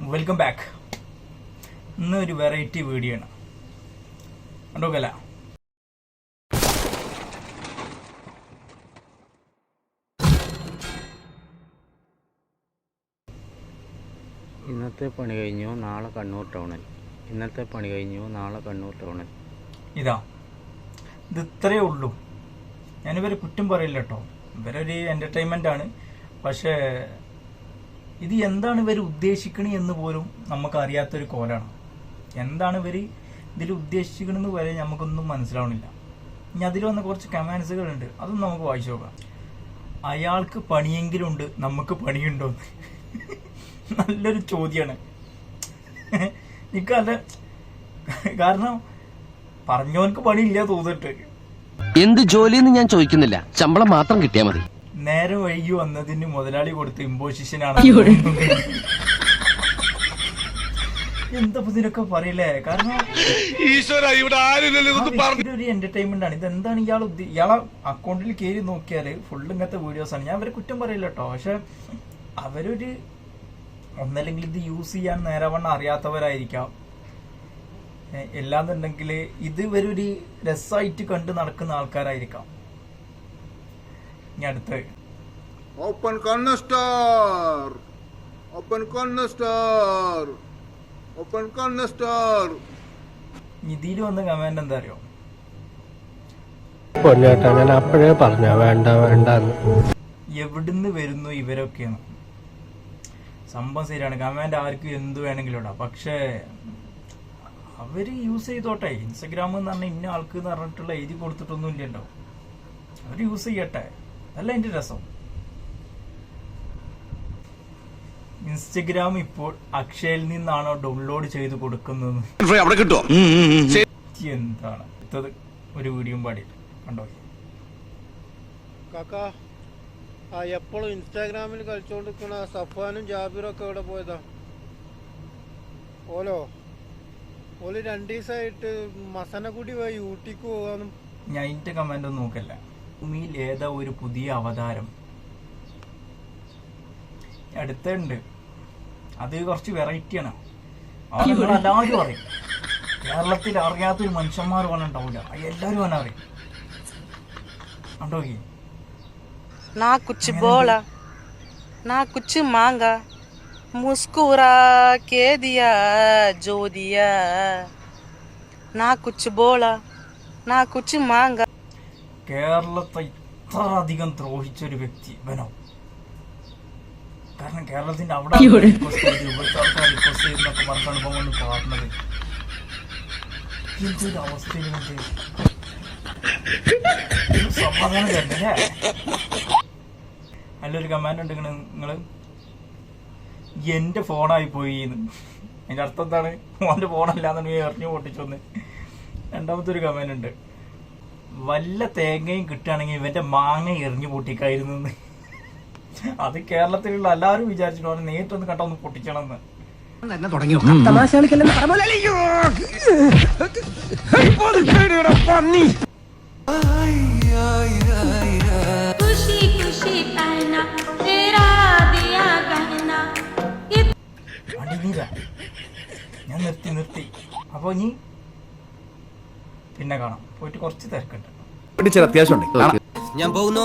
Welcome back. ഇന്നൊരു variety video ആണ്. കണ്ടോക്കല്ല, ഇന്നത്തെ പണി കഴിഞ്ഞു നാളെ കണ്ണൂർ ടൗണിൽ. ഇന്നത്തെ പണി കഴിഞ്ഞു നാളെ കണ്ണൂർ ടൗണിൽ. ഇത് ഇത്രയേ ഉള്ളൂ. ഞാനിവരെ കുറ്റം പറയില്ല കേട്ടോ, ഇവരൊരു എന്റർടൈൻമെന്റ് ആണ്. പക്ഷേ ഇത് എന്താണ് ഇവർ ഉദ്ദേശിക്കണേ എന്ന് പോലും നമുക്ക് അറിയാത്തൊരു കോലാണ്. എന്താണ് ഇവർ ഇതിൽ ഉദ്ദേശിക്കണമെന്ന് വരെ നമുക്കൊന്നും മനസ്സിലാവണില്ല. ഇനി അതിൽ വന്ന കുറച്ച് കമാൻസുകളുണ്ട്, അതൊന്നും നമുക്ക് വായിച്ചു നോക്കാം. അയാൾക്ക് പണിയെങ്കിലും ഉണ്ട്, നമുക്ക് പണിയുണ്ടോ? നല്ലൊരു ചോദ്യമാണ്. എനിക്കല്ല, കാരണം പറഞ്ഞവനക്ക് പണിയില്ല തോന്നിട്ട്. എന്ത് ജോലിന്ന് ഞാൻ ചോദിക്കുന്നില്ല, ശമ്പളം മാത്രം കിട്ടിയാൽ മതി. നേരെ വൈകി വന്നതിന് മുതലാളി കൊടുത്ത ഇമ്പോസിഷനാണ്. എന്താ ഇതിനൊക്കെ പറയില്ലേ? കാരണം ഒരു എന്റർടൈൻമെന്റ് ആണ്. ഇതെന്താണ് ഇയാളെ അക്കൗണ്ടിൽ കയറി നോക്കിയാല് ഫുള്ള് ഇങ്ങനത്തെ വീഡിയോസ് ആണ്. ഞാൻ അവരെ കുറ്റം പറയില്ല കേട്ടോ, പക്ഷെ അവരൊരു ഒന്നല്ലെങ്കിൽ ഇത് യൂസ് ചെയ്യാൻ നേരവണ്ണം അറിയാത്തവരായിരിക്കാം. എല്ലാന്നുണ്ടെങ്കിൽ ഇത് ഇവരൊരു രസമായിട്ട് കണ്ട് നടക്കുന്ന ആൾക്കാരായിരിക്കാം. ഇനി അടുത്ത് ഓപ്പൺ കണ്ണസ്റ്റാർ, ഓപ്പൺ കണ്ണസ്റ്റാർ, ഓപ്പൺ കണ്ണസ്റ്റാർ. ഇതിൽ വന്ന കമന്റ് എന്താ അറിയോ? ഞാൻ അപ്പോഴേ പറഞ്ഞ വേണ്ട വേണ്ടെന്ന്. എവിടുന്ന് വരുന്നു ഇവരൊക്കെയാണ്? സംഭവം ശരിയാണ്, കമന്റ് ആർക്കും എന്ത് വേണമെങ്കിലും ഇടാം. പക്ഷേ അവര് യൂസ് ചെയ്തോട്ടെ. ഇൻസ്റ്റഗ്രാം എന്ന് പറഞ്ഞാൽ ഇന്ന ആൾക്ക് എന്ന് പറഞ്ഞിട്ടുള്ള എഴുതി കൊടുത്തിട്ടൊന്നും ഇല്ലല്ലോ. അവര് യൂസ് ചെയ്യട്ടെ, അല്ല എന്റെ രസം. ഇൻസ്റ്റഗ്രാം ഇപ്പോൾ അക്ഷയയിൽ നിന്നാണോ ഡൗൺലോഡ് ചെയ്ത് കൊടുക്കുന്നത്? എന്താണ് അടുത്തത്? ഒരു വീഡിയോ പാടിയിട്ട് കണ്ടോ? കാക്കാ, എപ്പോഴും ഇൻസ്റ്റാഗ്രാമിൽ കളിച്ചോണ്ടിരിക്കണ സഫാനും ജാബിറും ഒക്കെ ഇവിടെ പോയതാ? ഓല് 2 ദിവസമായിട്ട് മസനഗുടി പോയി ഊട്ടിക്ക് പോകാനും. ഞാൻ ഇതിന്റെ കമന്റ് ഒന്നും നോക്കല്ല. ഭൂമിയിൽ ഏതാ ഒരു പുതിയ അവതാരം? അടുത്തുണ്ട്, അത് കുറച്ച് വെറൈറ്റിയാണ്. എല്ലാവരും അറിയും. കേരളത്തിൽ അറിയാത്തൊരു മനുഷ്യന്മാർ പോലും ഉണ്ടാവില്ല, എല്ലാരും അവനെ അറിയും. കണ്ടോക്കി, ना कुछ बोला ना कुछ मांगा, मुस्कुरा के दिया जो दिया, ना कुछ बोला ना कुछ मांगा. കേരളത്തെ ഇത്ര അധികം ദ്രോഹിച്ചൊരു വ്യക്തി ഇവനോ? കാരണം കേരളത്തിന്റെ അവിടെ റിക്വസ്റ്റ് ചെയ്തെന്നൊക്കെ പറഞ്ഞാണ് ഇപ്പം വന്ന് പാടുന്നത്. എന്തൊരു അവസ്ഥയിൽ സമാധാനം തരുന്നല്ലേ? നല്ലൊരു കമാൻഡ് ഉണ്ട് നിങ്ങള്, എന്റെ ഫോണായി പോയി. അതിന്റെ അർത്ഥം എന്താണ്? ഓന്റെ ഫോണല്ലാന്നുണ്ടെങ്കിൽ എറിഞ്ഞു പൊട്ടിച്ചൊന്ന്. രണ്ടാമത്തെ ഒരു കമാൻഡ് ഉണ്ട്, വല്ല തേങ്ങയും കിട്ടുകയാണെങ്കിൽ ഇവന്റെ മാങ്ങ എറിഞ്ഞു പൊട്ടിക്കായിരുന്നു. അത് കേരളത്തിലുള്ള എല്ലാവരും വിചാരിച്ചിട്ട് നേരിട്ടൊന്ന് കണ്ടൊന്ന് പൊട്ടിക്കണം എന്ന്. ഞാൻ നിർത്തി. അപ്പൊ ഇനി പിന്നെ കാണാം. പോയിട്ട് കുറച്ച് തിരക്കുണ്ട്. ഞാൻ പോകുന്നു.